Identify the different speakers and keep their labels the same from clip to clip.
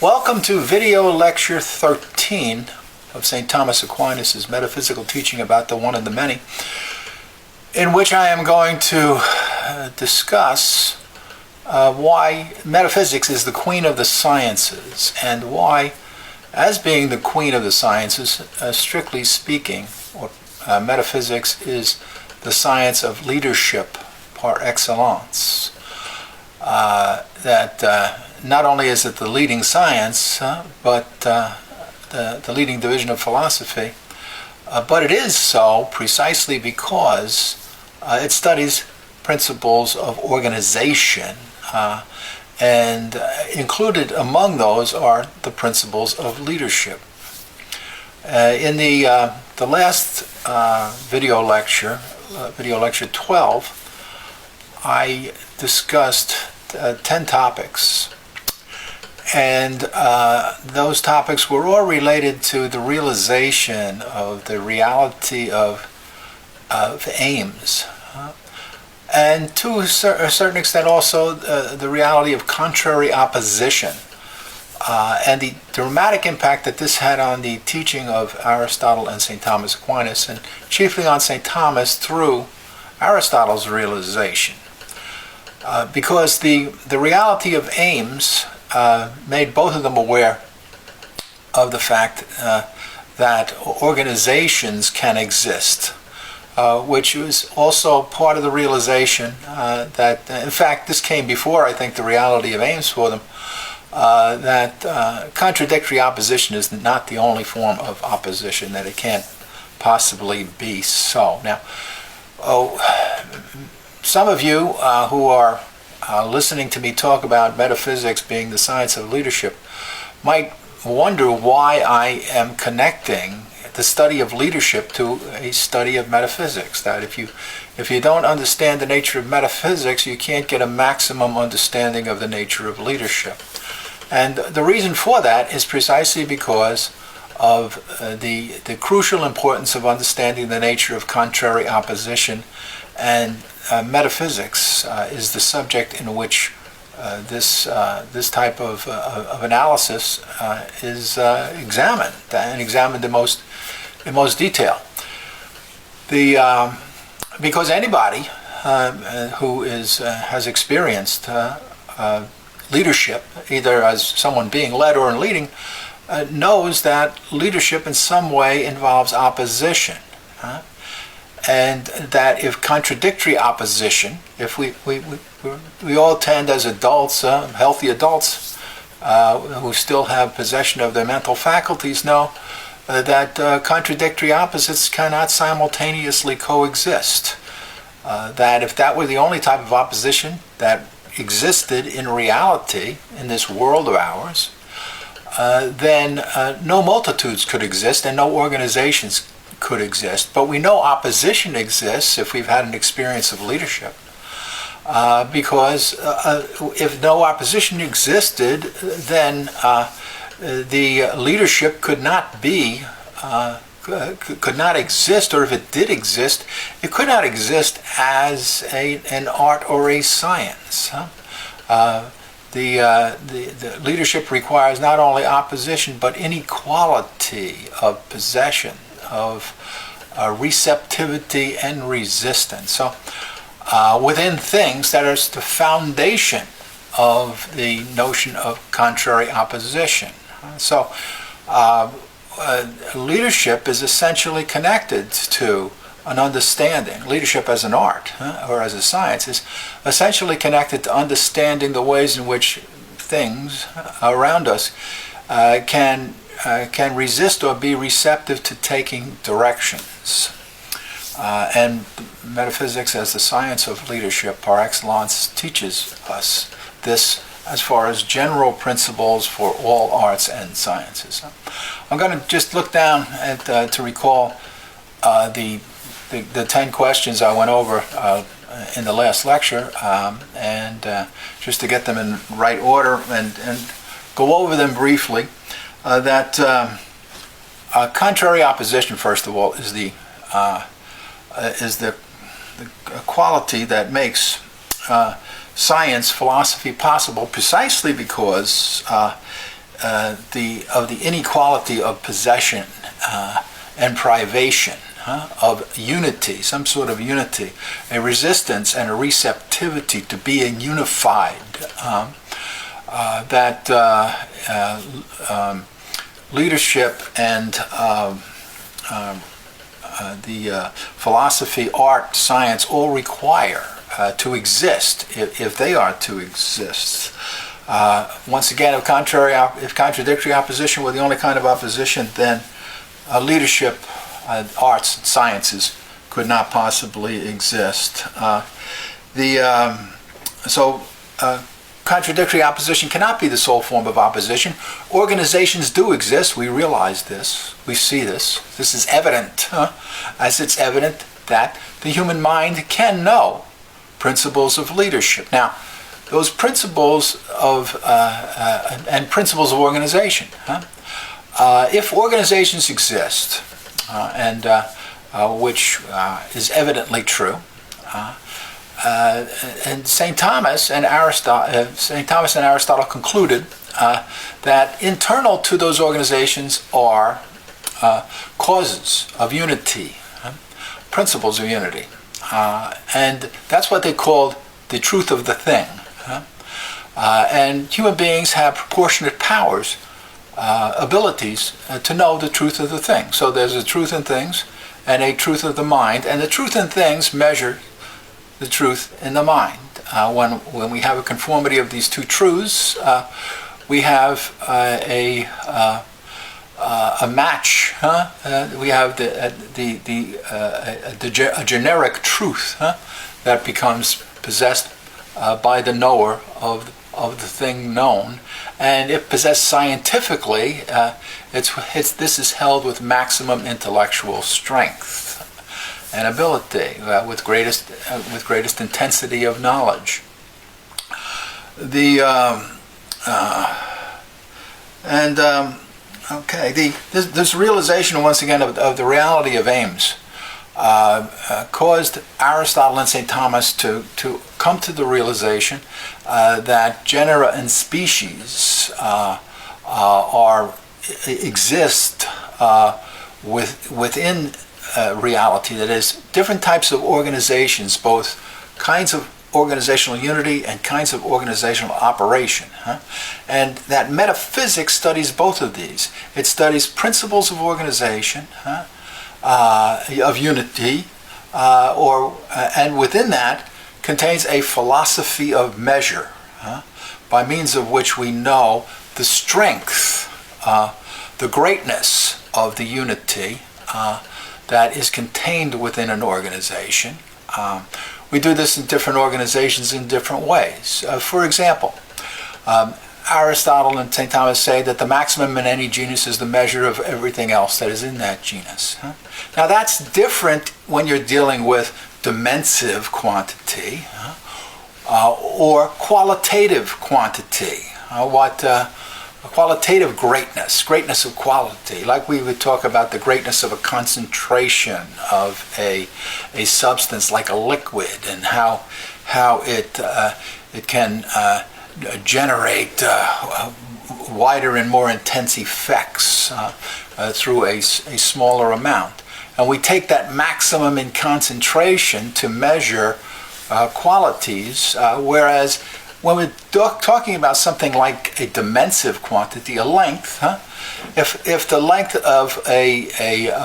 Speaker 1: Welcome to video lecture 13 of St. Thomas Aquinas' metaphysical teaching about the one and the many, in which I am going to discuss why metaphysics is the queen of the sciences, and why, as being the queen of the sciences, strictly speaking, metaphysics is the science of leadership par excellence. Not only is it the leading science, but the leading division of philosophy, but it is so precisely because it studies principles of organization, and included among those are the principles of leadership. In the last video lecture 12, I discussed 10 topics. And those topics were all related to the realization of the reality of aims, and to a certain extent also the reality of contrary opposition, and the dramatic impact that this had on the teaching of Aristotle and St. Thomas Aquinas, and chiefly on St. Thomas through Aristotle's realization. Because the reality of aims made both of them aware of the fact that organizations can exist, which was also part of the realization that, in fact, this came before, I think, the reality of aims for them, that contradictory opposition is not the only form of opposition, that it can't possibly be so. Now, some of you who are listening to me talk about metaphysics being the science of leadership might wonder why I am connecting the study of leadership to a study of metaphysics. That if you don't understand the nature of metaphysics, you can't get a maximum understanding of the nature of leadership. And the reason for that is precisely because of the crucial importance of understanding the nature of contrary opposition, and metaphysics is the subject in which this type of analysis is examined, and examined in most detail. Because anybody who has experienced leadership, either as someone being led or in leading, knows that leadership in some way involves opposition. And that if contradictory opposition, if we all tend as adults, healthy adults, who still have possession of their mental faculties, know that contradictory opposites cannot simultaneously coexist. That if that were the only type of opposition that existed in reality in this world of ours, then no multitudes could exist and no organizations could exist. But we know opposition exists if we've had an experience of leadership, because if no opposition existed, then the leadership could not exist, or if it did exist, it could not exist as an art or a science. The leadership requires not only opposition but inequality of possession, of receptivity and resistance. So within things, that is the foundation of the notion of contrary opposition. So leadership is essentially connected to an understanding. Leadership as an art or as a science is essentially connected to understanding the ways in which things around us can resist or be receptive to taking directions. And metaphysics as the science of leadership par excellence teaches us this as far as general principles for all arts and sciences. I'm going to just look down at to recall the 10 questions I went over in the last lecture, and just to get them in right order and go over them briefly. Contrary opposition, first of all, is the quality that makes science, philosophy possible, precisely because of the inequality of possession and privation, of unity, some sort of unity, a resistance and a receptivity to being unified, that leadership and the philosophy, art, science all require to exist, if they are to exist. Once again, if contradictory opposition were the only kind of opposition, then leadership, arts, and sciences could not possibly exist. Contradictory opposition cannot be the sole form of opposition. Organizations do exist. We realize this. We see this. This is evident, as it's evident that the human mind can know principles of leadership. Now, those principles of and principles of organization. If organizations exist, and which is evidently true, and St. Thomas and Aristotle concluded that internal to those organizations are causes of unity, principles of unity, and that's what they called the truth of the thing. And human beings have proportionate powers, abilities to know the truth of the thing. So there's a truth in things and a truth of the mind, and the truth in things measure the truth in the mind. When we have a conformity of these two truths, we have a match. We have a generic truth that becomes possessed by the knower of the thing known, and if possessed scientifically, this is held with maximum intellectual strength and ability, with greatest intensity of knowledge. This realization once again of the reality of aims caused Aristotle and St. Thomas to come to the realization that genera and species exist within reality. That is, different types of organizations, both kinds of organizational unity and kinds of organizational operation. And that metaphysics studies both of these. It studies principles of organization, of unity, and within that contains a philosophy of measure, by means of which we know the strength, the greatness of the unity that is contained within an organization. We do this in different organizations in different ways. For example, Aristotle and St. Thomas say that the maximum in any genus is the measure of everything else that is in that genus. Now that's different when you're dealing with dimensive quantity or qualitative quantity. Qualitative greatness of quality, like we would talk about the greatness of a concentration of a substance like a liquid, and how it can generate wider and more intense effects through a smaller amount. And we take that maximum in concentration to measure qualities, whereas when we're talking about something like a dimensive quantity, a length, if the length of a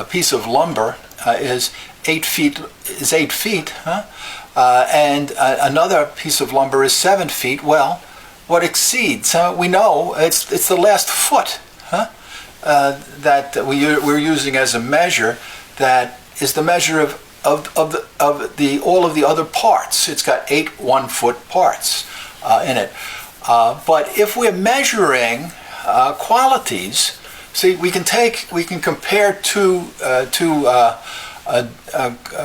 Speaker 1: piece of lumber is 8 feet, and another piece of lumber is 7 feet, well, what exceeds? We know it's the last foot that we're using as a measure. That is the measure of all of the other parts. It's got 8 1-foot parts in it. But if we're measuring qualities, see, we can compare two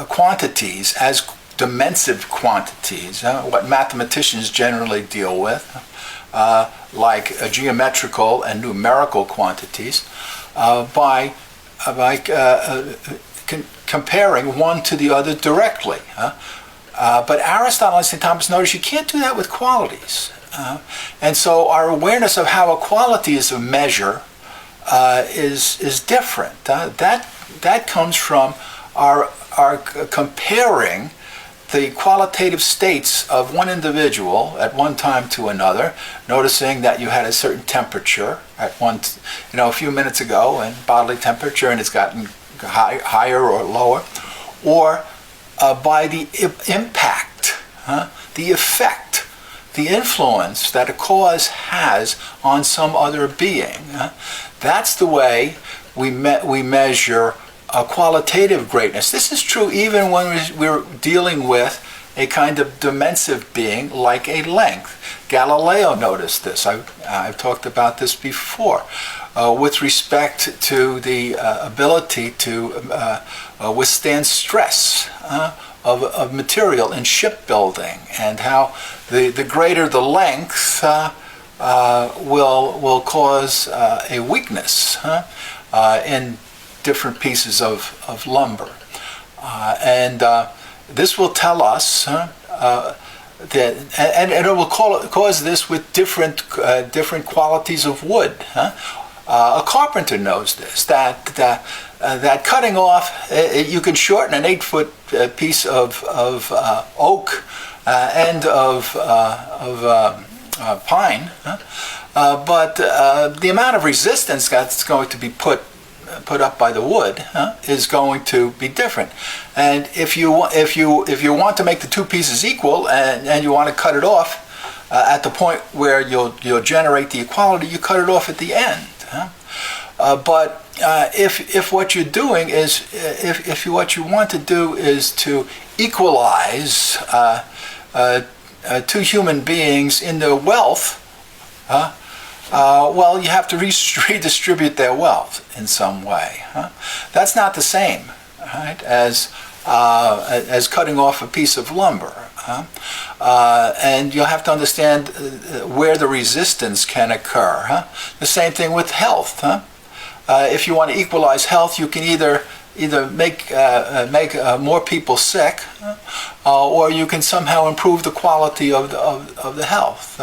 Speaker 1: quantities as dimensive quantities, what mathematicians generally deal with, like geometrical and numerical quantities, by comparing one to the other directly. But Aristotle and St. Thomas notice you can't do that with qualities. And so our awareness of how a quality is a measure is different. That comes from our comparing the qualitative states of one individual at one time to another, noticing that you had a certain temperature at a few minutes ago, and bodily temperature, and it's gotten higher or lower, or by the impact, the effect, the influence that a cause has on some other being. That's the way we measure a qualitative greatness. This is true even when we're dealing with a kind of dimensive being like a length. Galileo noticed this. I've talked about this before with respect to the ability to withstand stress of material in shipbuilding, and how the greater the length will cause a weakness in different pieces of lumber. And this will tell us that, and it will cause this with different qualities of wood. A carpenter knows this, that cutting off, you can shorten an 8-foot piece of oak and of pine, but the amount of resistance that's going to be put up by the wood is going to be different. And if you want to make the two pieces equal, and you want to cut it off at the point where you'll generate the equality, you cut it off at the end. But if what you're doing is, if what you want to do is to equalize two human beings in their wealth, well, you have to redistribute their wealth in some way. That's not the same, right, as cutting off a piece of lumber. And you'll have to understand where the resistance can occur. The same thing with health. If you want to equalize health, you can either make more people sick, or you can somehow improve the quality of the health.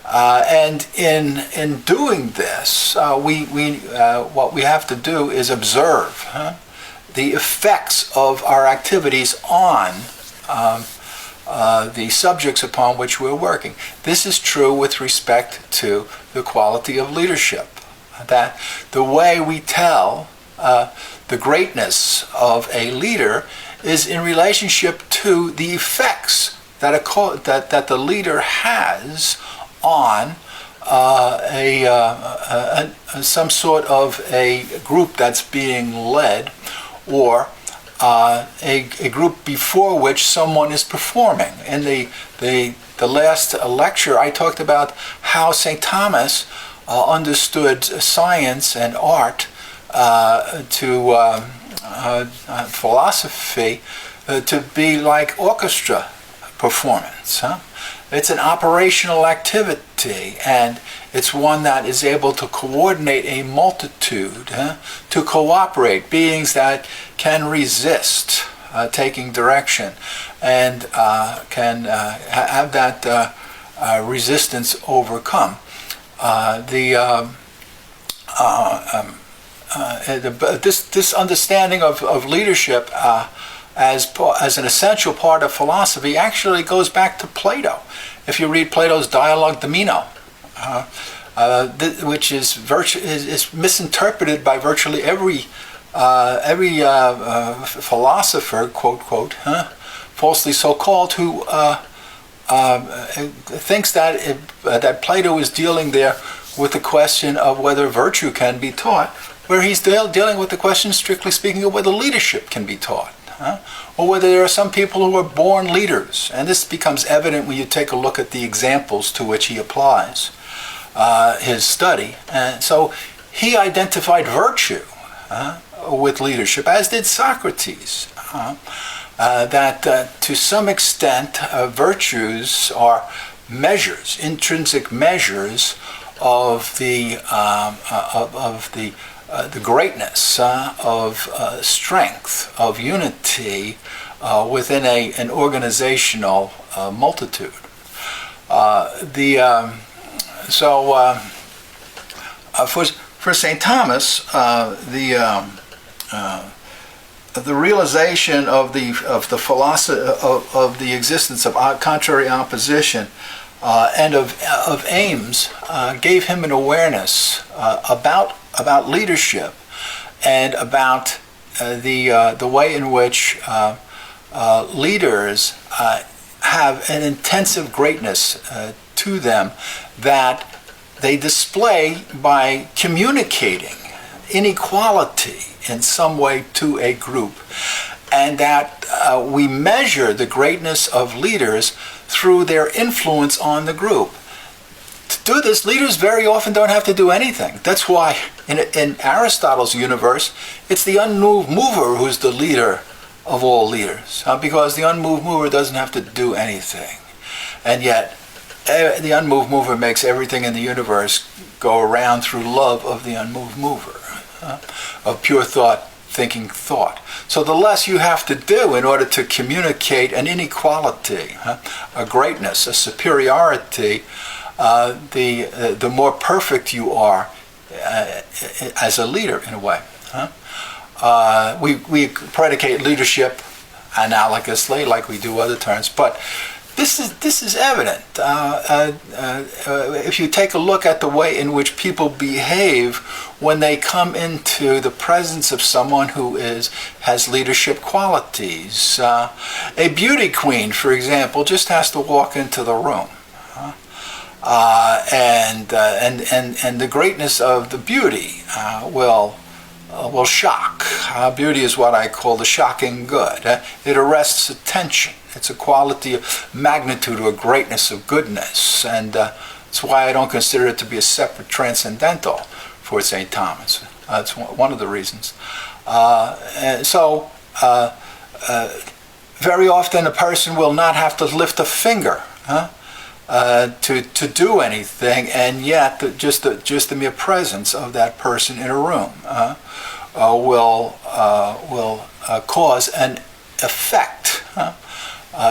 Speaker 1: And in doing this, what we have to do is observe the effects of our activities on the subjects upon which we're working. This is true with respect to the quality of leadership, that the way we tell the greatness of a leader is in relationship to the effects that the leader has on some sort of a group that's being led, or a group before which someone is performing. In the last lecture, I talked about how St. Thomas understood science and art to philosophy to be like orchestra performance. It's an operational activity, and it's one that is able to coordinate a multitude, to cooperate, beings that can resist taking direction, and can have that resistance overcome. This understanding of leadership as an essential part of philosophy actually goes back to Plato. If you read Plato's Dialogue the Meno, which is misinterpreted by virtually every philosopher, quote, falsely so-called, who thinks that Plato is dealing there with the question of whether virtue can be taught, where he's dealing with the question, strictly speaking, of whether leadership can be taught. Or whether there are some people who are born leaders. And this becomes evident when you take a look at the examples to which he applies his study. And so he identified virtue with leadership, as did Socrates. That to some extent virtues are measures, intrinsic measures of the the greatness of strength, of unity within an organizational multitude. For St. Thomas, the realization of the philosophy of the existence of contrary opposition and of aims gave him an awareness about leadership and about the way in which leaders have an intensive greatness to them that they display by communicating inequality in some way to a group, and that we measure the greatness of leaders through their influence on the group. To do this, leaders very often don't have to do anything. That's why in Aristotle's universe, it's the unmoved mover who's the leader of all leaders, because the unmoved mover doesn't have to do anything. And yet, the unmoved mover makes everything in the universe go around through love of the unmoved mover, of pure thought, thinking thought. So the less you have to do in order to communicate an inequality, a greatness, a superiority, the more perfect you are as a leader, in a way. We predicate leadership analogously, like we do other terms, but this is evident. If you take a look at the way in which people behave when they come into the presence of someone who has leadership qualities. A beauty queen, for example, just has to walk into the room. And the greatness of the beauty will shock. Beauty is what I call the shocking good. It arrests attention. It's a quality of magnitude or greatness of goodness, and that's why I don't consider it to be a separate transcendental for St. Thomas. That's one of the reasons. Very often a person will not have to lift a finger to do anything, and yet just the mere presence of that person in a room will cause an effect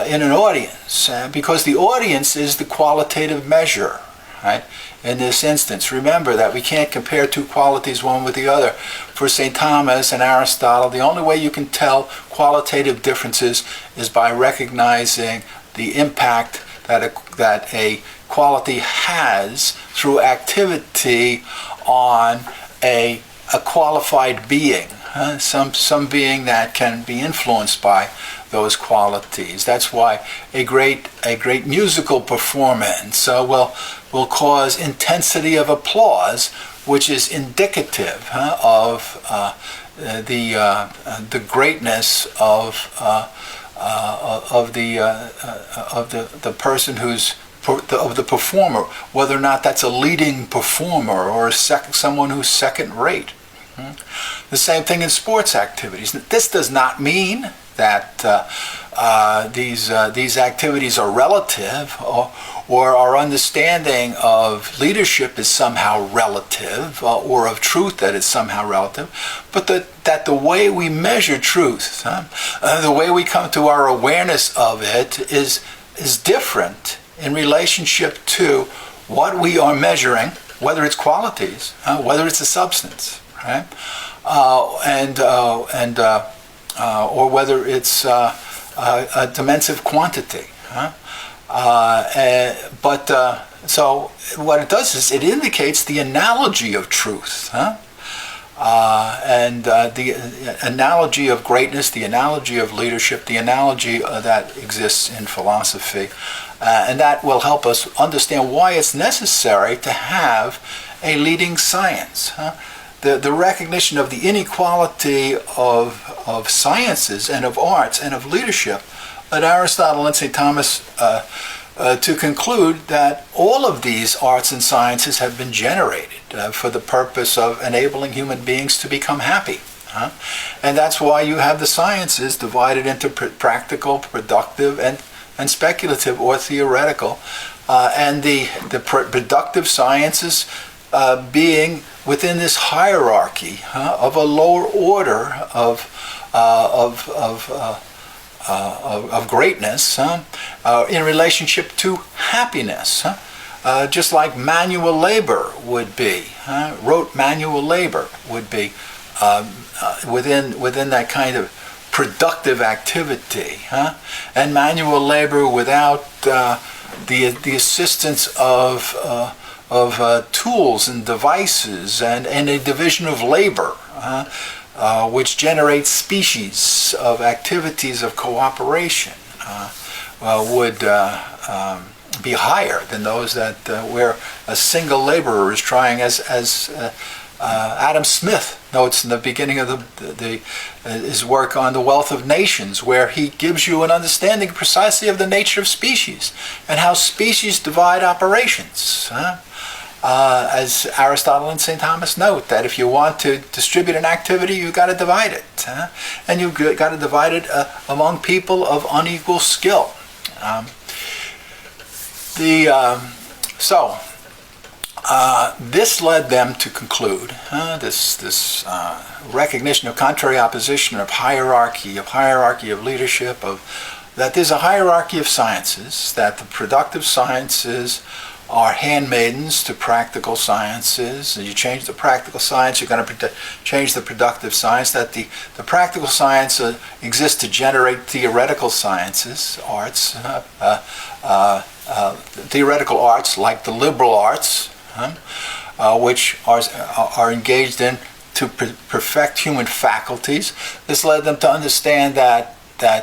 Speaker 1: in an audience, because the audience is the qualitative measure, right? In this instance, remember that we can't compare two qualities one with the other. For St. Thomas and Aristotle, the only way you can tell qualitative differences is by recognizing the impact that a quality has through activity on a qualified being, some being that can be influenced by those qualities. That's why a great musical performance will cause intensity of applause, which is indicative of the greatness of the person of the performer, whether or not that's a leading performer or someone who's second rate. The same thing in sports activities. This does not mean that these activities are relative, or our understanding of leadership is somehow relative, or of truth that is somehow relative, but that the way we measure truth, the way we come to our awareness of it is different in relationship to what we are measuring, whether it's qualities, whether it's a substance, right? Or whether it's a dimensive quantity. So what it does is it indicates the analogy of truth, and the analogy of greatness, the analogy of leadership, the analogy that exists in philosophy. And that will help us understand why it's necessary to have a leading science. The recognition of the inequality of sciences and of arts and of leadership led Aristotle and St. Thomas to conclude that all of these arts and sciences have been generated for the purpose of enabling human beings to become happy. And that's why you have the sciences divided into practical, productive, and speculative or theoretical. And the productive sciences being within this hierarchy of a lower order of greatness in relationship to happiness. Just like manual labor would be, rote manual labor would be within that kind of productive activity, and manual labor without the assistance of tools and devices and a division of labor, which generates species of activities of cooperation, would be higher than those that where a single laborer is trying, as Adam Smith notes in the beginning of his work on the wealth of nations, where he gives you an understanding precisely of the nature of species and how species divide operations. As Aristotle and St. Thomas note, that if you want to distribute an activity, you've got to divide it. And you've got to divide it among people of unequal skill. This led them to conclude this recognition of contrary opposition, of hierarchy of leadership, that there's a hierarchy of sciences, that the productive sciences are handmaidens to practical sciences. And you change the practical science, you're going to change the productive science, that the practical science exists to generate theoretical sciences, arts, theoretical arts like the liberal arts, which are engaged in to perfect human faculties. This led them to understand that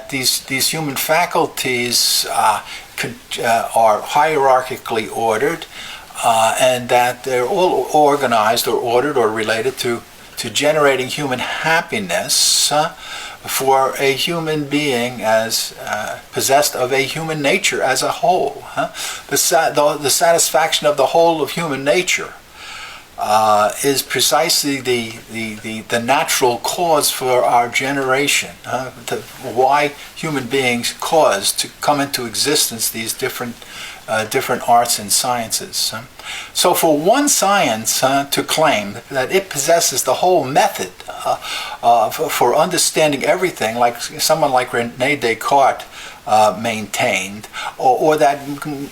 Speaker 1: these human faculties are hierarchically ordered, and that they're all organized or ordered or related to generating human happiness for a human being as possessed of a human nature as a whole. The satisfaction of the whole of human nature is precisely the natural cause for our generation, why human beings caused to come into existence these different arts and sciences. So for one science to claim that it possesses the whole method for understanding everything, like someone like René Descartes maintained, or that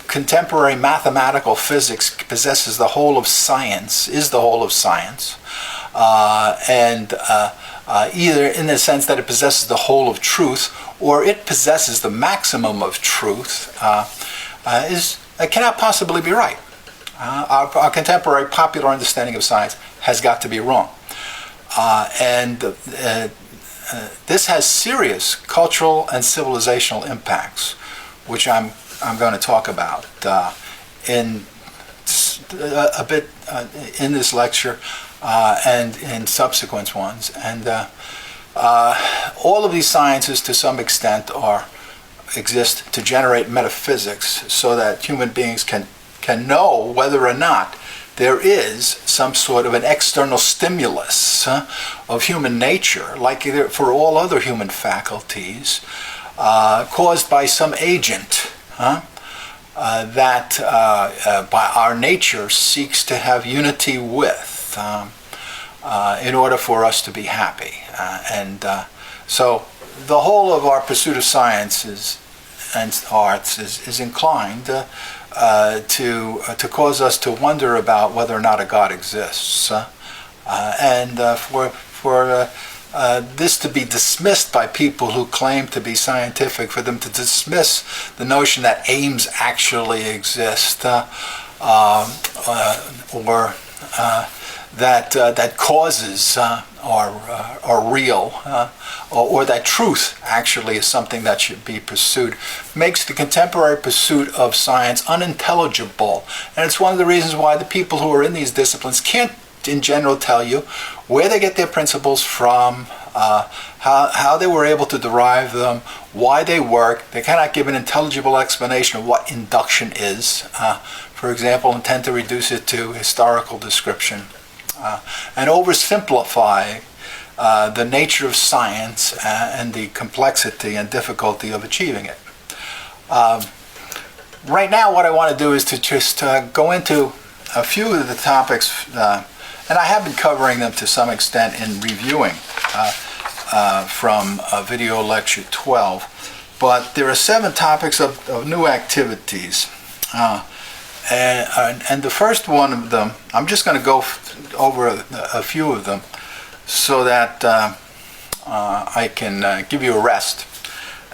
Speaker 1: contemporary mathematical physics possesses the whole of science, is the whole of science, and either in the sense that it possesses the whole of truth, or it possesses the maximum of truth, cannot possibly be right. Our contemporary popular understanding of science has got to be wrong. This has serious cultural and civilizational impacts, which I'm going to talk about in a bit in this lecture and in subsequent ones. And all of these sciences, to some extent, exist to generate metaphysics, so that human beings can know whether or not there is some sort of an external stimulus of human nature, like for all other human faculties, caused by some agent that by our nature seeks to have unity with, in order for us to be happy. So the whole of our pursuit of sciences and arts is inclined to cause us to wonder about whether or not a God exists, and for this to be dismissed by people who claim to be scientific, for them to dismiss the notion that aims actually exist, or that causes are real, or that truth actually is something that should be pursued, makes the contemporary pursuit of science unintelligible. And it's one of the reasons why the people who are in these disciplines can't, in general, tell you where they get their principles from, how they were able to derive them, why they work. They cannot give an intelligible explanation of what induction is, for example, and tend to reduce it to historical description, and oversimplify the nature of science and the complexity and difficulty of achieving it. Right now, what I want to do is to just go into a few of the topics, and I have been covering them to some extent in reviewing from video lecture 12, but there are 7 topics of new activities. And the first one of them, I'm just going to go over a few of them so that I can give you a rest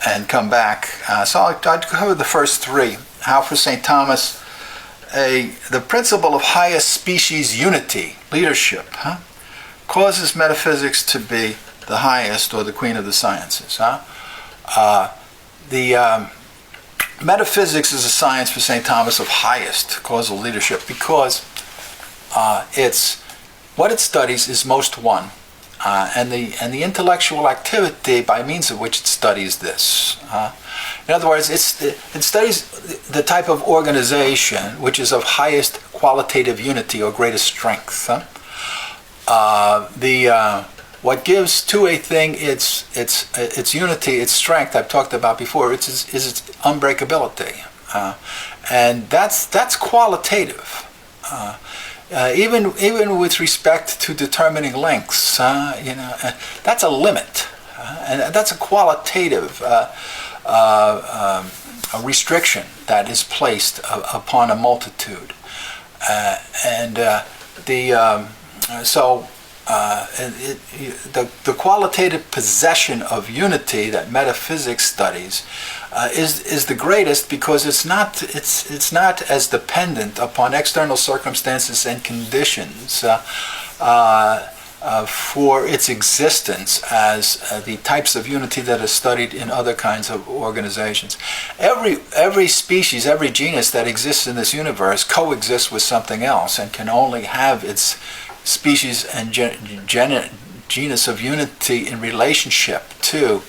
Speaker 1: and come back. So I'll cover the first 3. How for St. Thomas, the principle of highest species unity, leadership, causes metaphysics to be the highest, or the queen of the sciences. Metaphysics is a science for St. Thomas of highest causal leadership because what it studies is most one, and the intellectual activity by means of which it studies this. In other words, it studies the type of organization which is of highest qualitative unity or greatest strength. What gives to a thing its unity, its strength, I've talked about before, is its unbreakability, and that's qualitative. Even with respect to determining lengths, that's a limit, and that's a qualitative a restriction that is placed upon a multitude, the qualitative possession of unity that metaphysics studies is the greatest because it's not as dependent upon external circumstances and conditions for its existence as the types of unity that are studied in other kinds of organizations. Every species, every genus that exists in this universe coexists with something else and can only have its species and genus of unity in relationship to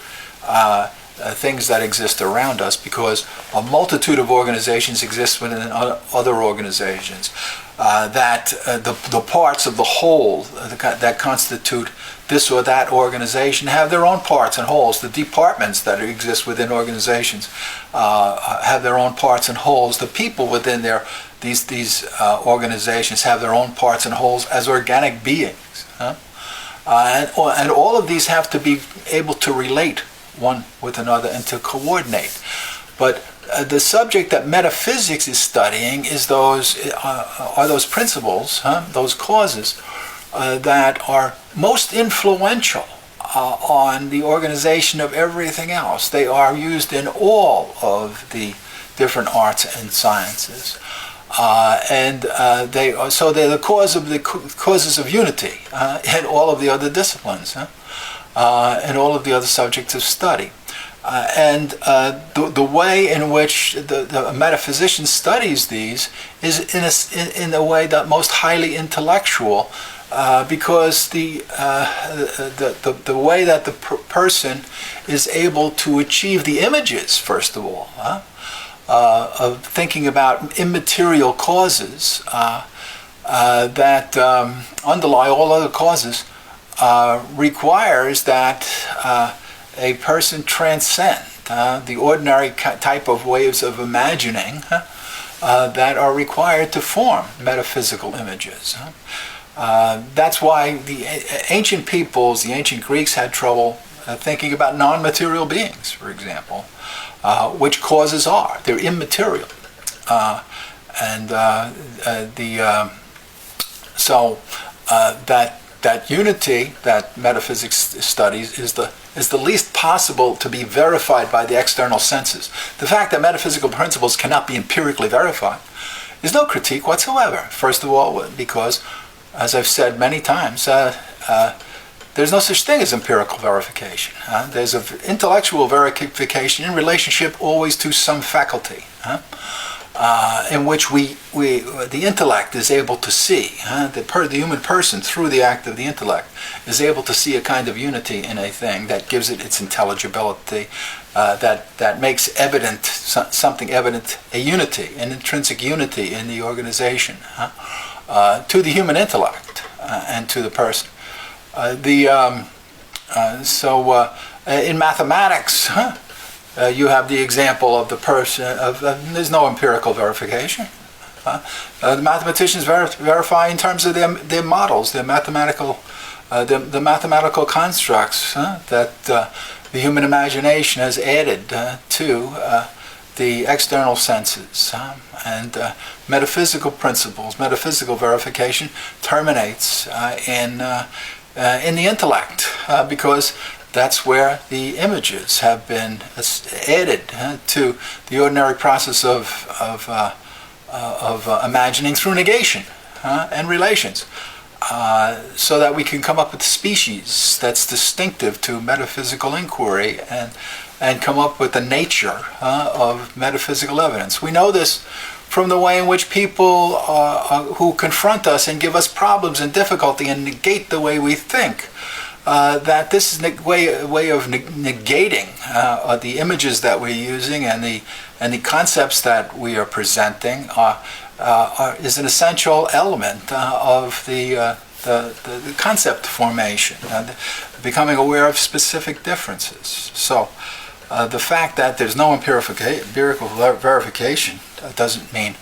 Speaker 1: things that exist around us, because a multitude of organizations exist within other organizations. The parts of the whole that constitute this or that organization have their own parts and wholes. The departments that exist within organizations have their own parts and wholes. The people within these organizations have their own parts and wholes as organic beings. And all of these have to be able to relate one with another and to coordinate. But the subject that metaphysics is studying are those principles, those causes that are most influential on the organization of everything else. They are used in all of the different arts and sciences. They're the causes of unity in all of the other disciplines, and all of the other subjects of study. The way in which the metaphysician studies these is in a way that most highly intellectual, because the way that the person is able to achieve the images, first of all, of thinking about immaterial causes that underlie all other causes, requires that a person transcend the ordinary type of ways of imagining that are required to form metaphysical images. That's why the ancient peoples, the ancient Greeks, had trouble thinking about non-material beings, for example, which causes are. They're immaterial. That unity that metaphysics studies is the least possible to be verified by the external senses. The fact that metaphysical principles cannot be empirically verified is no critique whatsoever. First of all, because, as I've said many times, there's no such thing as empirical verification. There's an intellectual verification in relationship always to some faculty, in which the intellect is able to see, the human person through the act of the intellect is able to see a kind of unity in a thing that gives it its intelligibility, that makes evident something evident, a unity, an intrinsic unity in the organization, to the human intellect and to the person. In mathematics, you have the example of the person. There's no empirical verification. The mathematicians verify in terms of their models, their mathematical, the mathematical constructs that the human imagination has added to the external senses. And metaphysical principles, metaphysical verification terminates in the intellect, because that's where the images have been added to the ordinary process of imagining through negation and relations, so that we can come up with species that's distinctive to metaphysical inquiry and come up with the nature of metaphysical evidence. We know this from the way in which people who confront us and give us problems and difficulty and negate the way we think, that this is a way of negating the images that we're using and the concepts that we are presenting is an essential element of the concept formation, becoming aware of specific differences. So the fact that there's no empirical verification doesn't mean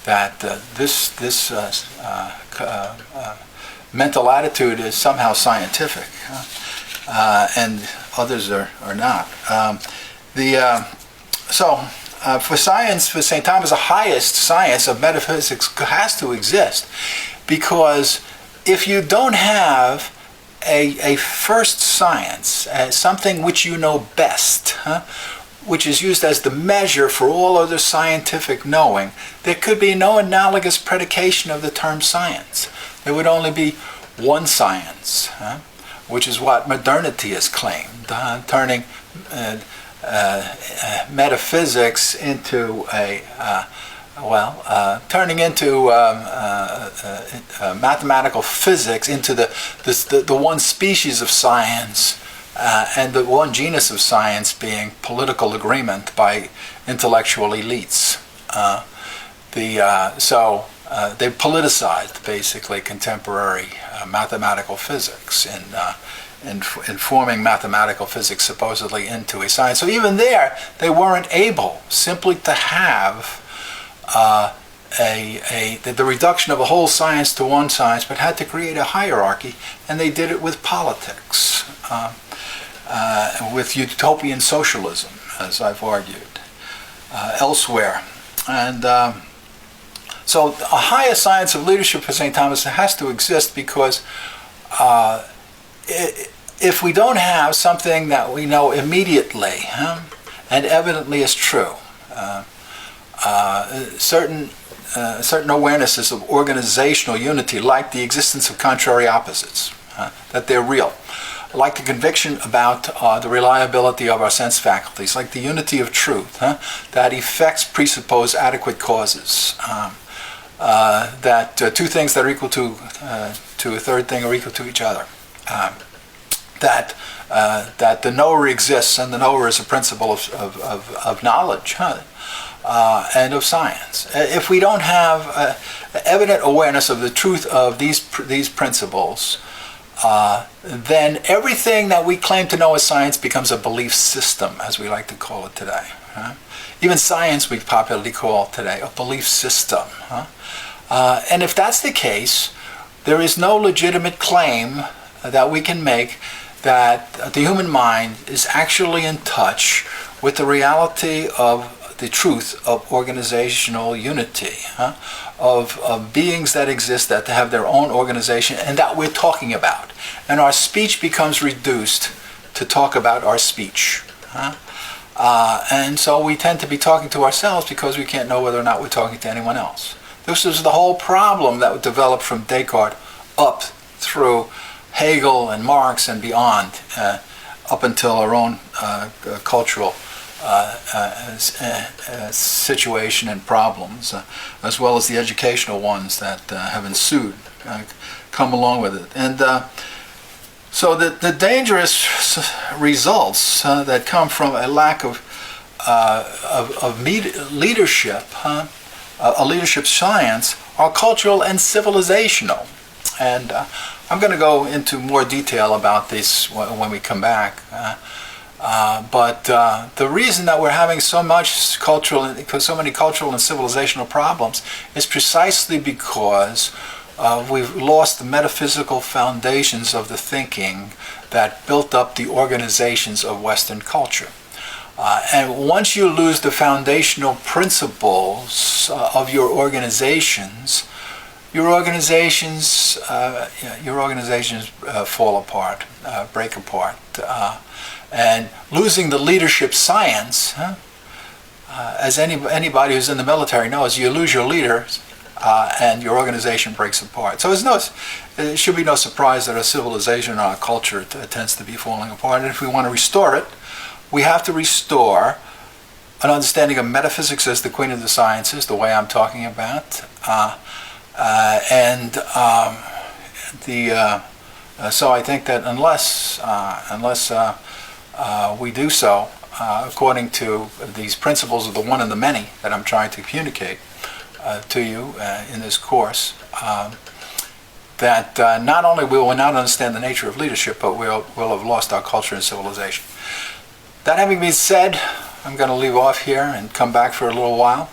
Speaker 1: that this mental attitude is somehow scientific, and others are not. For science, for St. Thomas, the highest science of metaphysics has to exist, because if you don't have a first science, something which you know best, which is used as the measure for all other scientific knowing, there could be no analogous predication of the term science. There would only be one science, which is what modernity has claimed, turning metaphysics into mathematical physics into the one species of science, and the one genus of science being political agreement by intellectual elites. They politicized basically contemporary mathematical physics in forming mathematical physics supposedly into a science. So even there, they weren't able simply to have the reduction of a whole science to one science, but had to create a hierarchy, and they did it with politics, with utopian socialism, as I've argued elsewhere. And so a higher science of leadership for St. Thomas has to exist, because if we don't have something that we know immediately and evidently is true, certain awarenesses of organizational unity, like the existence of contrary opposites, that they're real, like the conviction about the reliability of our sense faculties, like the unity of truth, that effects presuppose adequate causes, that two things that are equal to a third thing are equal to each other, that the knower exists, and the knower is a principle of knowledge and of science. If we don't have evident awareness of the truth of these principles, then everything that we claim to know as science becomes a belief system, as we like to call it today. Even science we popularly call today a belief system. And if that's the case, there is no legitimate claim that we can make that the human mind is actually in touch with the reality of the truth of organizational unity, of beings that exist, that have their own organization, and that we're talking about. And our speech becomes reduced to talk about our speech. And so we tend to be talking to ourselves because we can't know whether or not we're talking to anyone else. This is the whole problem that developed from Descartes up through Hegel and Marx and beyond, up until our own cultural situation and problems, as well as the educational ones that have ensued, come along with it. And so the dangerous results that come from a lack of leadership, a leadership science, are cultural and civilizational. And I'm going to go into more detail about this when we come back. But the reason that we're having so many cultural and civilizational problems is precisely because we've lost the metaphysical foundations of the thinking that built up the organizations of Western culture. And once you lose the foundational principles of your organizations fall apart, break apart. And losing the leadership science, as anybody who's in the military knows, you lose your leaders and your organization breaks apart. So it should be no surprise that our civilization and our culture tends to be falling apart. And if we want to restore it, we have to restore an understanding of metaphysics as the queen of the sciences, the way I'm talking about, so I think that unless we do so according to these principles of the one and the many that I'm trying to communicate to you in this course, that not only will we not understand the nature of leadership, but we'll have lost our culture and civilization. That having been said, I'm going to leave off here and come back for a little while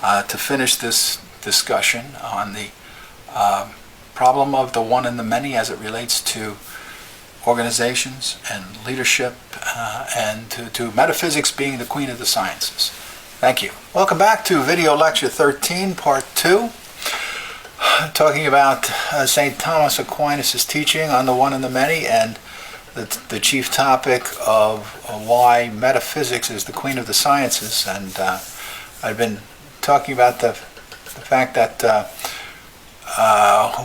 Speaker 1: to finish this discussion on the problem of the one and the many as it relates to organizations and leadership and to metaphysics being the queen of the sciences. Thank you. Welcome back to video lecture 13, part 2, talking about St. Thomas Aquinas' teaching on the one and the many, and the chief topic of why metaphysics is the queen of the sciences. And I've been talking about the fact that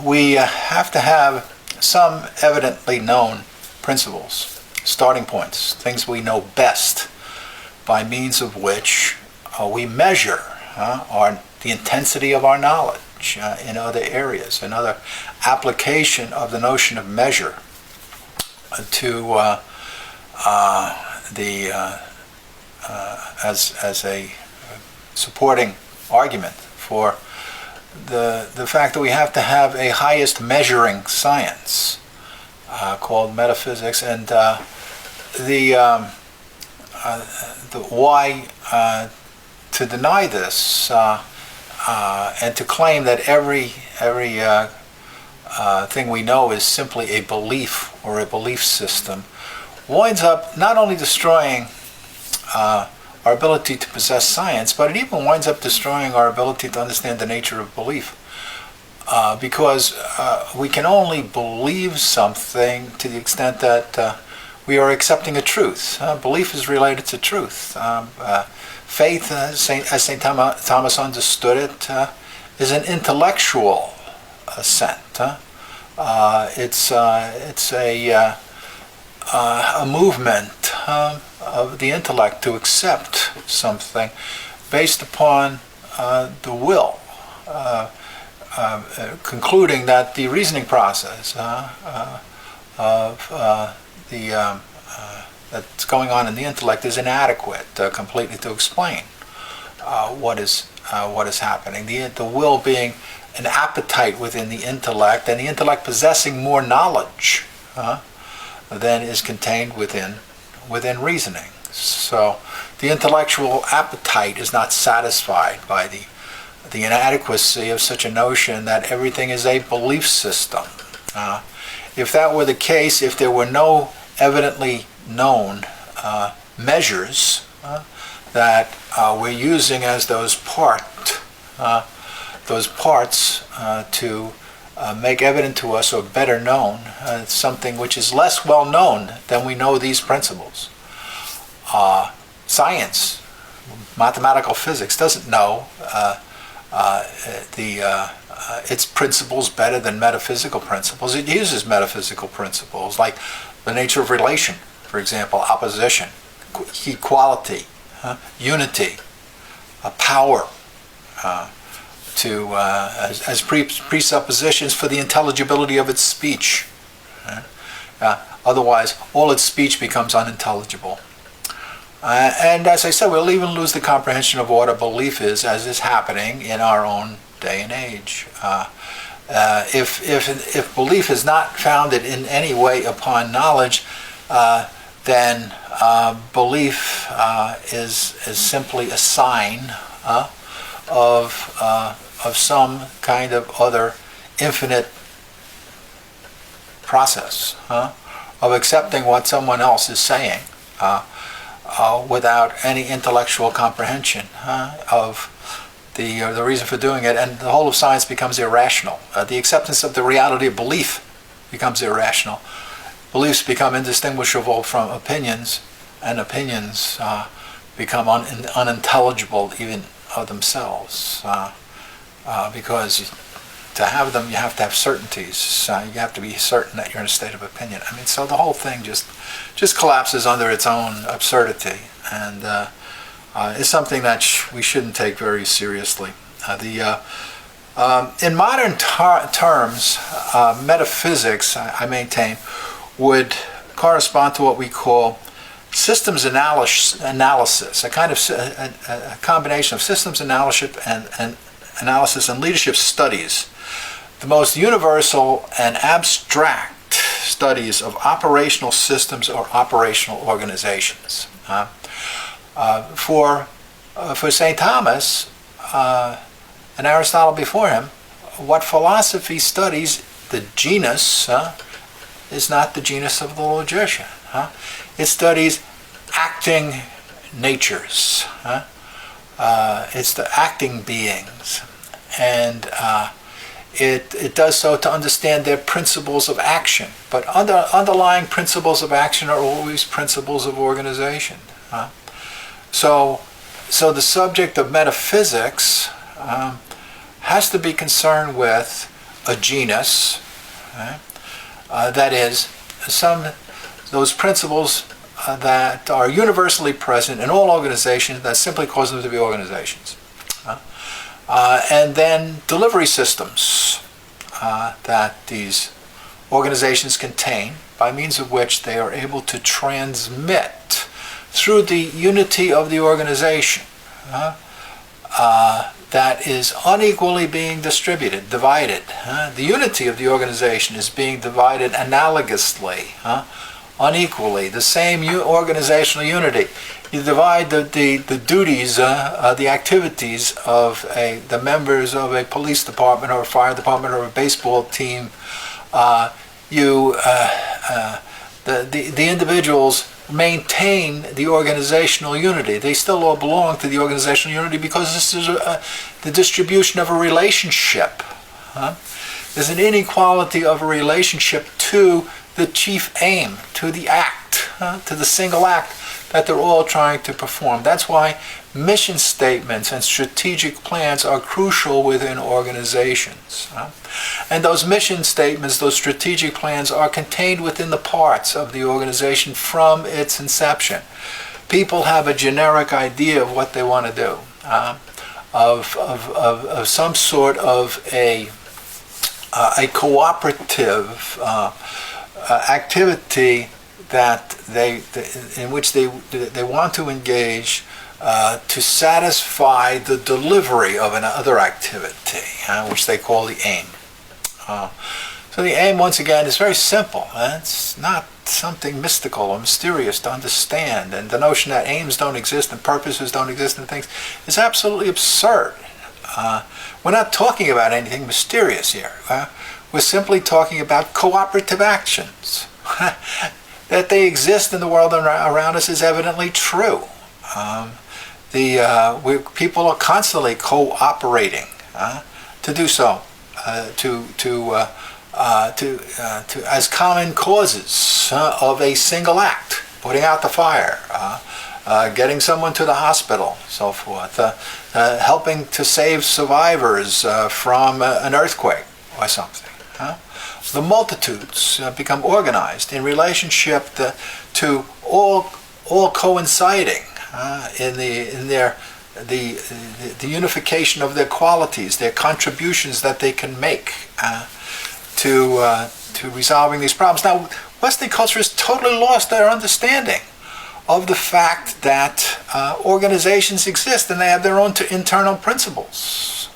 Speaker 1: we have to have some evidently known principles, starting points, things we know best, by means of which we measure the intensity of our knowledge in other areas, another application of the notion of measure to as a supporting argument for the fact that we have to have a highest measuring science called metaphysics, and the why to deny this and to claim that every thing we know is simply a belief or a belief system winds up not only destroying our ability to possess science, but it even winds up destroying our ability to understand the nature of belief. Because we can only believe something to the extent that we are accepting a truth. Belief is related to truth. Faith, as St. Thomas understood it, is an intellectual assent. It's a movement of the intellect to accept something based upon the will, concluding that the reasoning process that's going on in the intellect is inadequate completely to explain what is happening. The will being an appetite within the intellect, and the intellect possessing more knowledge than is contained within reasoning. So the intellectual appetite is not satisfied by the inadequacy of such a notion that everything is a belief system. If that were the case, if there were no evidently known measures that we're using as those parts to make evident to us or better known something which is less well known than we know these principles. Science, mathematical physics, doesn't know its principles better than metaphysical principles. It uses metaphysical principles like the nature of relation, for example, opposition, equality, unity, power, as presuppositions for the intelligibility of its speech. Otherwise, all its speech becomes unintelligible. And as I said, we'll even lose the comprehension of what a belief is, as is happening in our own day and age. If belief is not founded in any way upon knowledge, then belief is simply a sign of some kind of other infinite process of accepting what someone else is saying without any intellectual comprehension of the reason for doing it, and the whole of science becomes irrational. The acceptance of the reality of belief becomes irrational. Beliefs become indistinguishable from opinions, and opinions become unintelligible even of themselves, because to have them you have to have certainties. You have to be certain that you're in a state of opinion. I mean, so the whole thing just collapses under its own absurdity, and is something that we shouldn't take very seriously. In modern terms, metaphysics, I maintain, would correspond to what we call systems analysis, a kind of a combination of systems analysis and leadership studies, the most universal and abstract studies of operational systems or operational organizations. For St. Thomas and Aristotle before him, what philosophy studies, the genus, is not the genus of the logician. It studies acting natures. It's the acting beings. And it does so to understand their principles of action. But underlying principles of action are always principles of organization. So the subject of metaphysics has to be concerned with a genus, that is, those principles that are universally present in all organizations that simply cause them to be organizations. And then delivery systems that these organizations contain, by means of which they are able to transmit through the unity of the organization that is unequally being divided. The unity of the organization is being divided analogously, unequally. The same organizational unity. You divide the duties, the activities of the members of a police department or a fire department or a baseball team. The individuals maintain the organizational unity. They still all belong to the organizational unity because this is the distribution of a relationship. There's an inequality of a relationship to the chief aim, to the act, to the single act that they're all trying to perform. That's why mission statements and strategic plans are crucial within organizations. And those mission statements, those strategic plans are contained within the parts of the organization from its inception. People have a generic idea of what they want to do, of some sort of a cooperative activity that in which they want to engage to satisfy the delivery of another activity, which they call the aim. So the aim, once again, is very simple. It's not something mystical or mysterious to understand, and the notion that aims don't exist and purposes don't exist and things is absolutely absurd. We're not talking about anything mysterious here. We're simply talking about cooperative actions. That they exist in the world around us is evidently true. People are constantly cooperating to do so, as common causes of a single act, putting out the fire, getting someone to the hospital, so forth, helping to save survivors from an earthquake or something. The multitudes become organized in relationship to all coinciding in the unification of their qualities, their contributions that they can make to resolving these problems. Now, Western culture has totally lost their understanding of the fact that organizations exist and they have their own internal principles.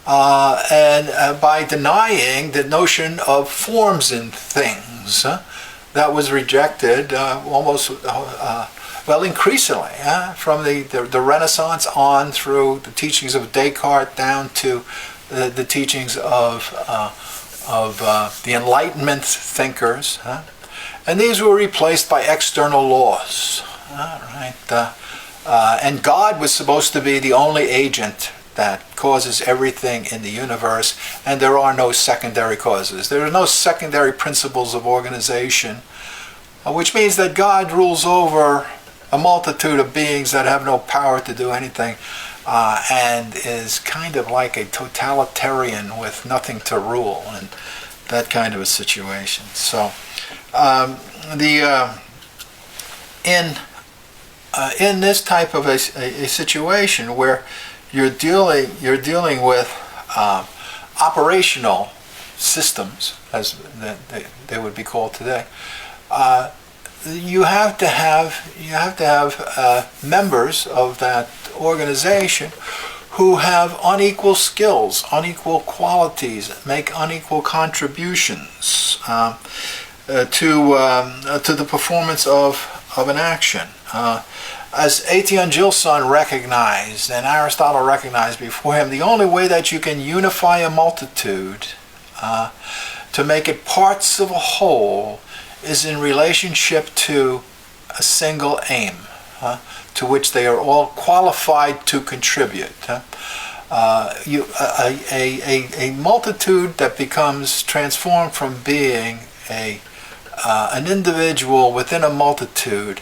Speaker 1: And by denying the notion of forms in things, that was rejected increasingly from the Renaissance on through the teachings of Descartes down to the teachings of the Enlightenment thinkers. And these were replaced by external laws. And God was supposed to be the only agent that causes everything in the universe, and there are no secondary causes. There are no secondary principles of organization, which means that God rules over a multitude of beings that have no power to do anything, and is kind of like a totalitarian with nothing to rule, and that kind of a situation. So, in this type of a situation where you're dealing with operational systems, as they would be called today, you have to have members of that organization who have unequal skills, unequal qualities, make unequal contributions to the performance of an action. As Étienne Gilson recognized, and Aristotle recognized before him, the only way that you can unify a multitude to make it parts of a whole is in relationship to a single aim, to which they are all qualified to contribute. A multitude that becomes transformed from being an individual within a multitude,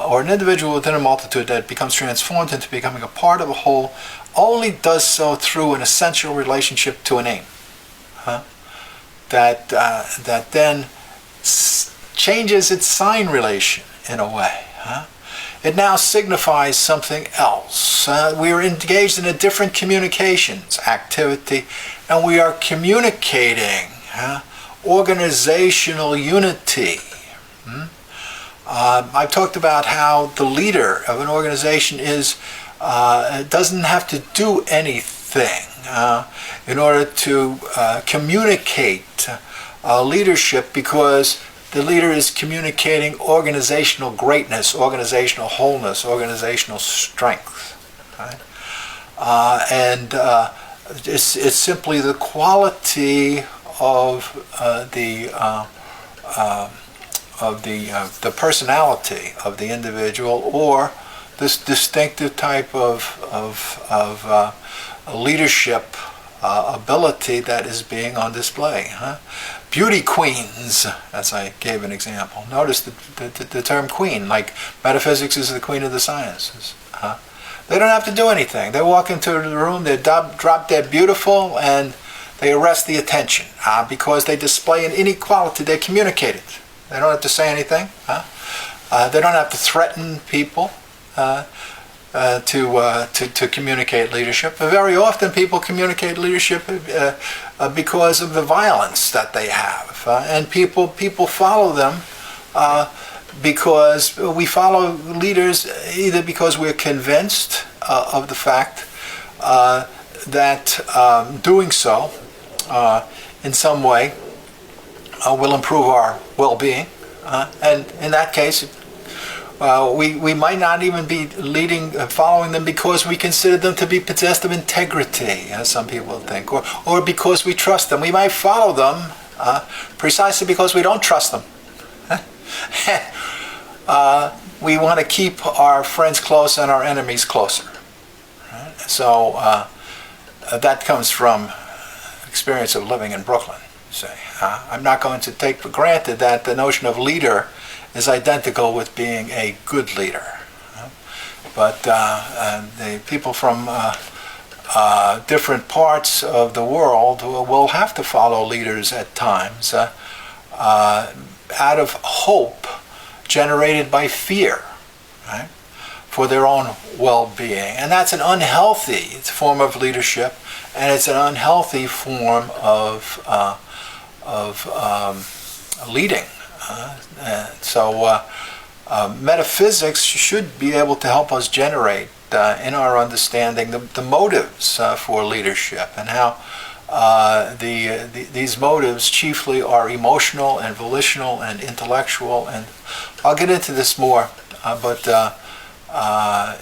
Speaker 1: or an individual within a multitude that becomes transformed into becoming a part of a whole, only does so through an essential relationship to an aim, that then changes its sign relation in a way. It now signifies something else. We are engaged in a different communications activity, and we are communicating organizational unity. I've talked about how the leader of an organization doesn't have to do anything in order to communicate leadership, because the leader is communicating organizational greatness, organizational wholeness, organizational strength. Right? And it's simply the quality of the personality of the individual, or this distinctive type of leadership ability that is being on display. Beauty queens, as I gave an example. Notice the term queen, like metaphysics is the queen of the sciences. They don't have to do anything. They walk into the room, they drop dead beautiful, and they arrest the attention because they display an inequality. They communicate it. They don't have to say anything. They don't have to threaten people to communicate leadership. But very often people communicate leadership because of the violence that they have. And people follow them because we follow leaders either because we're convinced of the fact that doing so in some way will improve our well-being, and in that case, we might not even be following them because we consider them to be possessed of integrity, as some people think, or because we trust them. We might follow them precisely because we don't trust them. We want to keep our friends close and our enemies closer. Right? So that comes from experience of living in Brooklyn. Say, I'm not going to take for granted that the notion of leader is identical with being a good leader. But the people from different parts of the world will have to follow leaders at times out of hope generated by fear, right, for their own well-being. And that's an unhealthy form of leadership, and it's an unhealthy form of leading. So metaphysics should be able to help us generate in our understanding the motives for leadership, and how these motives chiefly are emotional and volitional and intellectual, and I'll get into this more, but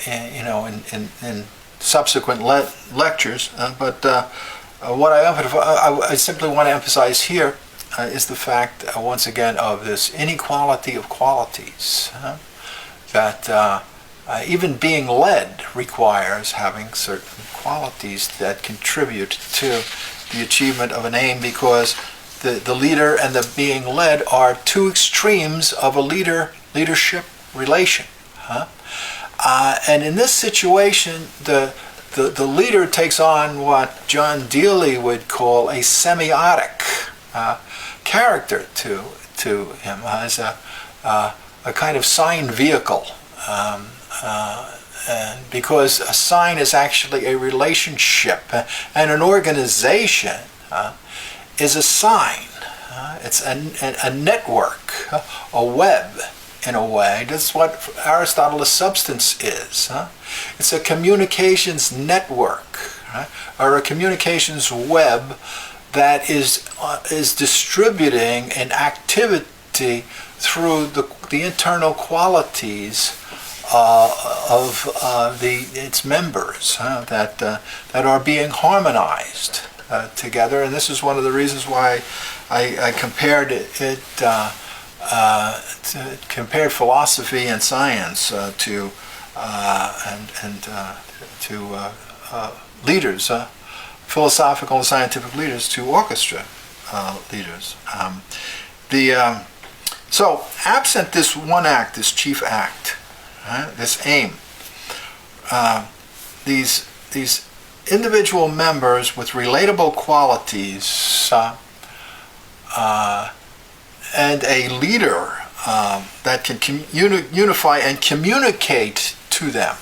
Speaker 1: in subsequent lectures. But what I simply want to emphasize here is the fact, once again, of this inequality of qualities. That even being led requires having certain qualities that contribute to the achievement of an aim, because the leader and the being led are two extremes of a leadership relation. And in this situation, the leader takes on what John Dealey would call a semiotic character to him, as a kind of sign vehicle. And because a sign is actually a relationship, and an organization is a sign. It's a network, a web, in a way. That's what Aristotle's substance is. It's a communications network, or a communications web that is distributing an activity through the internal qualities of its members that are being harmonized together. And this is one of the reasons why I compared compared philosophy and science to leaders, philosophical and scientific leaders, to orchestra leaders. So, absent this one act, this chief act, this aim, these individual members with relatable qualities and a leader that can unify and communicate to them.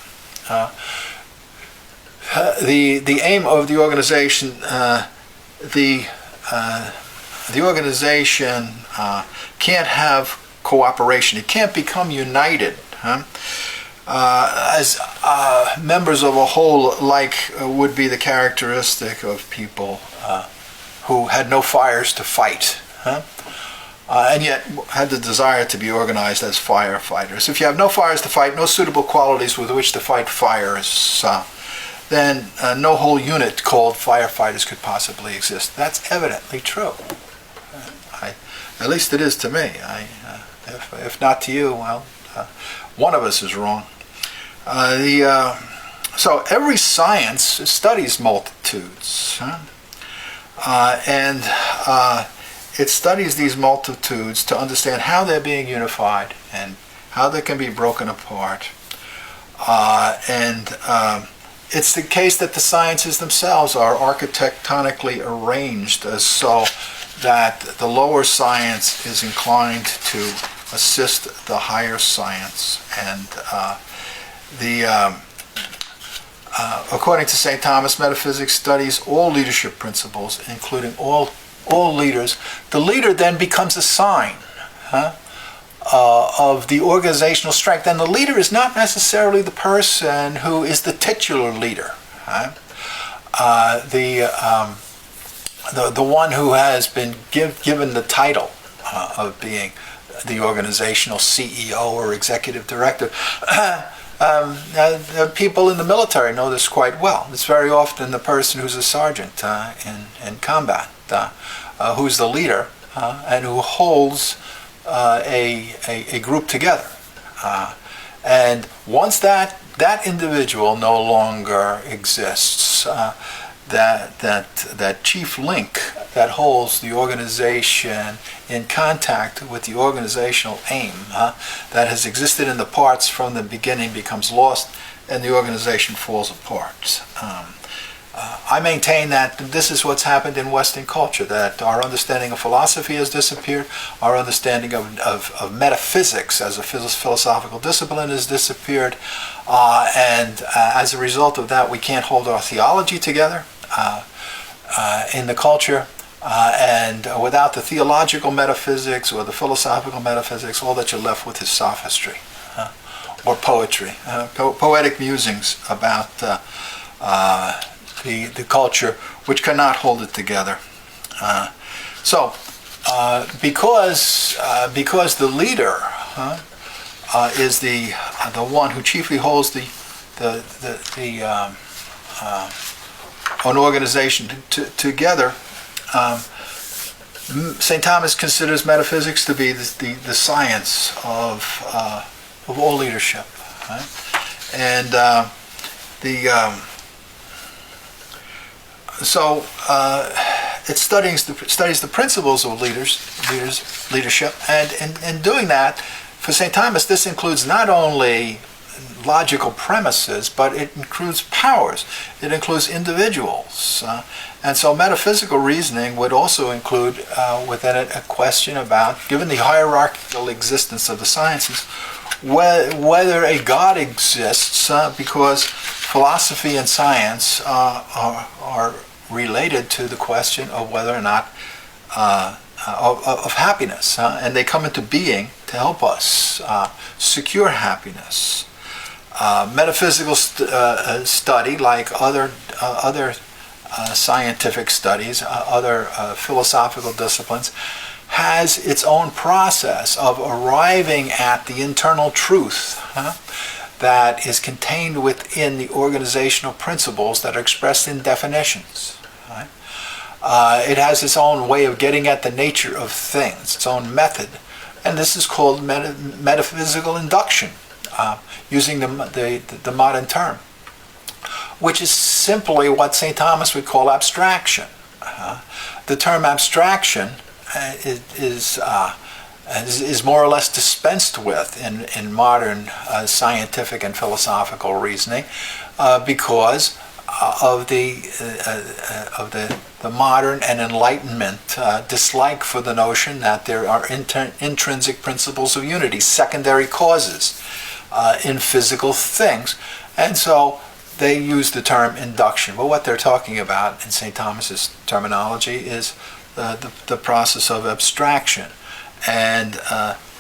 Speaker 1: The aim of the organization, the organization can't have cooperation. It can't become united. As members of a whole, like would be the characteristic of people who had no fires to fight, and yet had the desire to be organized as firefighters. If you have no fires to fight, no suitable qualities with which to fight fires, then no whole unit called firefighters could possibly exist. That's evidently true. At least it is to me. If not to you, well, one of us is wrong. So every science studies multitudes, and it studies these multitudes to understand how they're being unified and how they can be broken apart. It's the case that the sciences themselves are architectonically arranged so that the lower science is inclined to assist the higher science, and according to St. Thomas, metaphysics studies all leadership principles, including all leaders. The leader then becomes a sign of the organizational strength, and the leader is not necessarily the person who is the titular leader. The one who has been given the title of being the organizational CEO or executive director. People in the military know this quite well. It's very often the person who's a sergeant in combat who's the leader and who holds a group together. And once that individual no longer exists, that chief link that holds the organization in contact with the organizational aim that has existed in the parts from the beginning becomes lost, and the organization falls apart. I maintain that this is what's happened in Western culture, that our understanding of philosophy has disappeared, our understanding of metaphysics as a philosophical discipline has disappeared, and as a result of that we can't hold our theology together in the culture, and without the theological metaphysics or the philosophical metaphysics, all that you're left with is sophistry or poetry, poetic musings about the culture which cannot hold it together. Because the leader is the one who chiefly holds an organization together, St. Thomas considers metaphysics to be the science of all leadership, right? And it studies the principles of leadership, and in doing that, for St. Thomas, this includes not only logical premises, but it includes powers. It includes individuals. And so metaphysical reasoning would also include within it a question about, given the hierarchical existence of the sciences, whether a God exists, because philosophy and science are related to the question of whether or not of happiness, and they come into being to help us secure happiness. Metaphysical study, like other scientific studies, other philosophical disciplines, has its own process of arriving at the internal truth that is contained within the organizational principles that are expressed in definitions. Right? It has its own way of getting at the nature of things, its own method, and this is called metaphysical induction, using the modern term, which is simply what St. Thomas would call abstraction. The term abstraction is more or less dispensed with in modern scientific and philosophical reasoning because of the modern and Enlightenment dislike for the notion that there are intrinsic principles of unity, secondary causes in physical things, and so they use the term induction. But what they're talking about in St. Thomas's terminology is the process of abstraction. And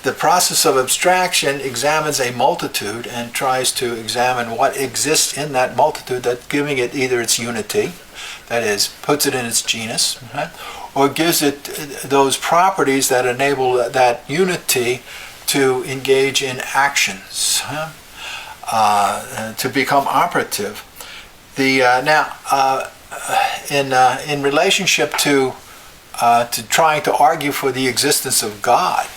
Speaker 1: the process of abstraction examines a multitude and tries to examine what exists in that multitude, that giving it either its unity, that is, puts it in its genus, right? Or gives it those properties that enable that unity to engage in actions, to become operative. In relationship to trying to argue for the existence of God,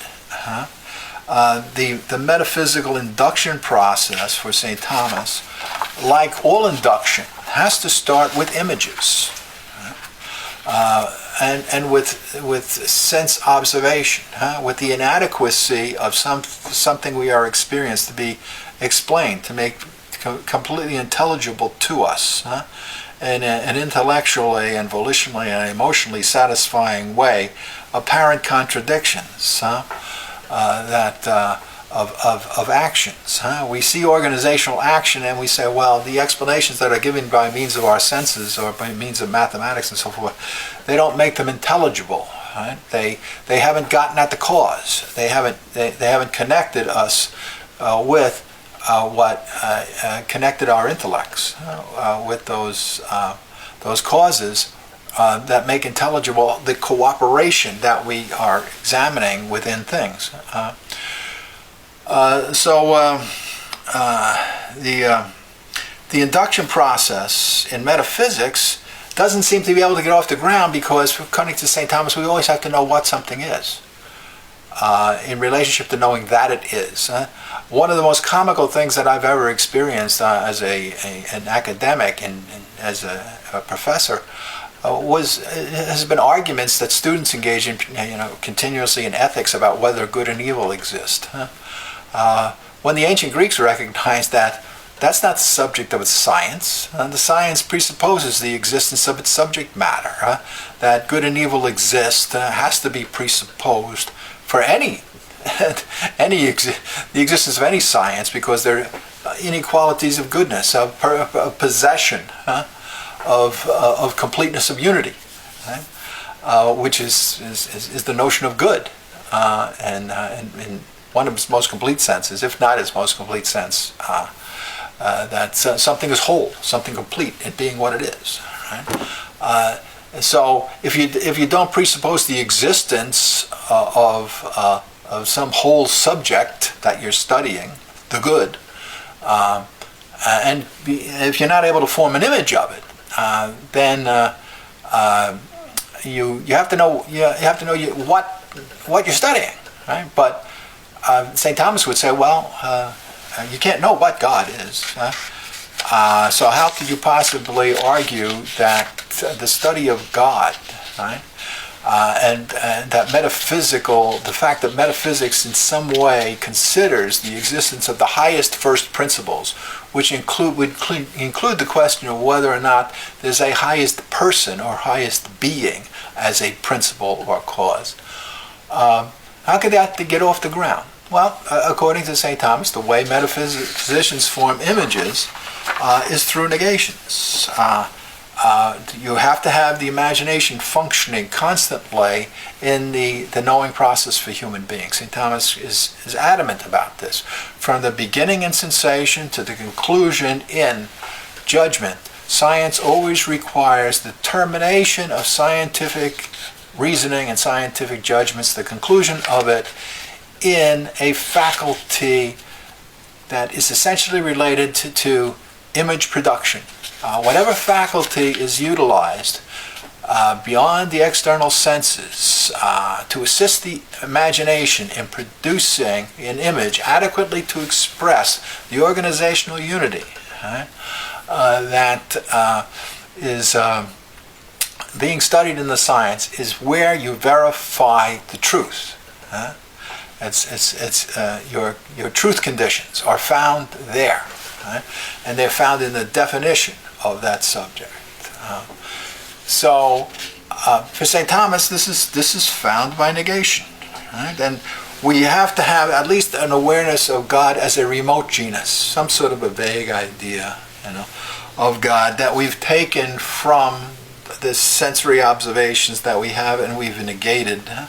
Speaker 1: the metaphysical induction process for St. Thomas, like all induction, has to start with images, and with sense observation, with the inadequacy of something we are experienced to be explained, to make completely intelligible to us, in an intellectually and volitionally and emotionally satisfying way, apparent contradictions of actions. We see organizational action and we say, well, the explanations that are given by means of our senses or by means of mathematics and so forth, they don't make them intelligible. Right? They haven't gotten at the cause. They haven't connected us with what connected our intellects with those causes that make intelligible the cooperation that we are examining within things. The induction process in metaphysics doesn't seem to be able to get off the ground because, according to St. Thomas, we always have to know what something is in relationship to knowing that it is. One of the most comical things that I've ever experienced as an academic and as a professor has been arguments that students engage in, continuously in ethics about whether good and evil exist. When the ancient Greeks recognized that that's not the subject of its science. The science presupposes the existence of its subject matter. That good and evil exist has to be presupposed for the existence of any science, because they're inequalities of goodness, of possession, of completeness of unity, right? Which is the notion of good, and in one of its most complete senses, if not its most complete sense. that something is whole, something complete, it being what it is. Right? And so if you don't presuppose the existence of some whole subject that you're studying, the good, and if you're not able to form an image of it, then you have to know what you're studying, right? But St. Thomas would say, well, you can't know what God is. So how could you possibly argue that the study of God, right, and that the fact that metaphysics in some way considers the existence of the highest first principles, which would include the question of whether or not there's a highest person or highest being as a principle or cause. How could that get off the ground? Well, according to St. Thomas, the way metaphysicians form images is through negations. You have to have the imagination functioning constantly in the knowing process for human beings. St. Thomas is adamant about this. From the beginning in sensation to the conclusion in judgment, science always requires the termination of scientific reasoning and scientific judgments, the conclusion of it in a faculty that is essentially related to image production. Whatever faculty is utilized beyond the external senses to assist the imagination in producing an image adequately to express the organizational unity that is being studied in the science, is where you verify the truth. Your truth conditions are found there, right? And they're found in the definition of that subject. So for St. Thomas, this is found by negation, right? And we have to have at least an awareness of God as a remote genus, some sort of a vague idea, of God that we've taken from the sensory observations that we have and we've negated to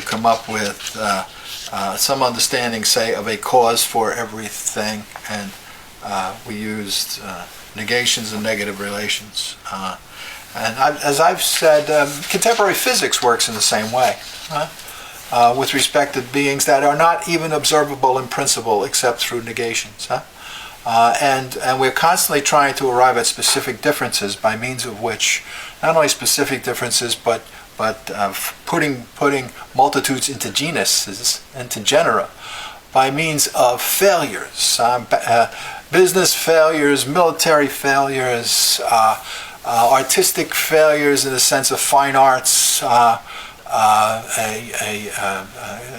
Speaker 1: come up with some understanding, say, of a cause for everything, and we used negations and negative relations. And as I've said, contemporary physics works in the same way, with respect to beings that are not even observable in principle except through negations. And we're constantly trying to arrive at specific differences by means of which, not only specific differences, but putting multitudes into genuses, into genera, by means of failures, business failures, military failures, artistic failures in the sense of fine arts,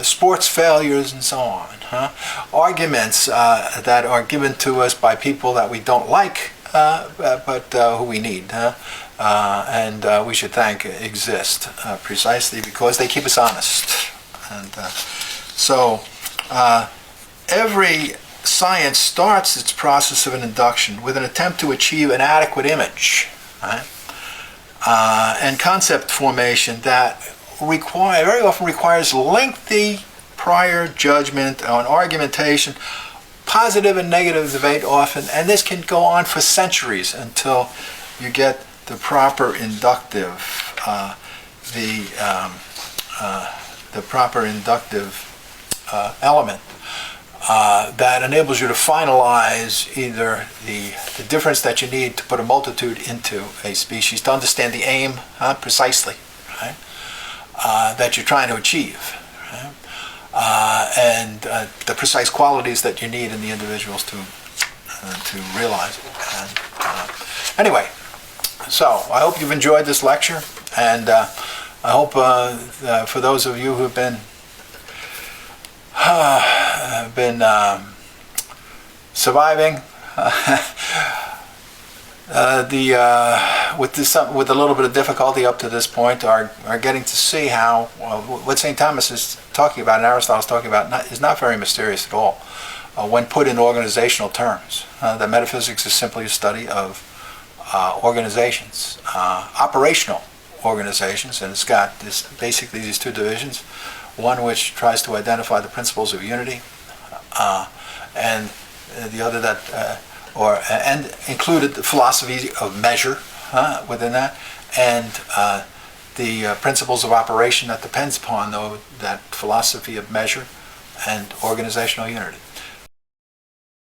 Speaker 1: sports failures, and so on. Arguments that are given to us by people that we don't like, but who we need. And we should thank exist precisely because they keep us honest. And so every science starts its process of an induction with an attempt to achieve an adequate image, right? And concept formation that very often requires lengthy prior judgment on argumentation, positive and negative debate often, and this can go on for centuries until you get the proper inductive, the proper inductive element that enables you to finalize either the difference that you need to put a multitude into a species, to understand the aim precisely, right, that you're trying to achieve, right? And the precise qualities that you need in the individuals to realize it. And, anyway, so I hope you've enjoyed this lecture, and I hope for those of you who've been surviving with a little bit of difficulty up to this point, are getting to see how what St. Thomas is talking about and Aristotle is talking about is not very mysterious at all when put in organizational terms. That metaphysics is simply a study of organizations, operational organizations, and it's got basically these two divisions. One which tries to identify the principles of unity, and the other that, and included the philosophy of measure within that, and the principles of operation that depends upon that philosophy of measure and organizational unity.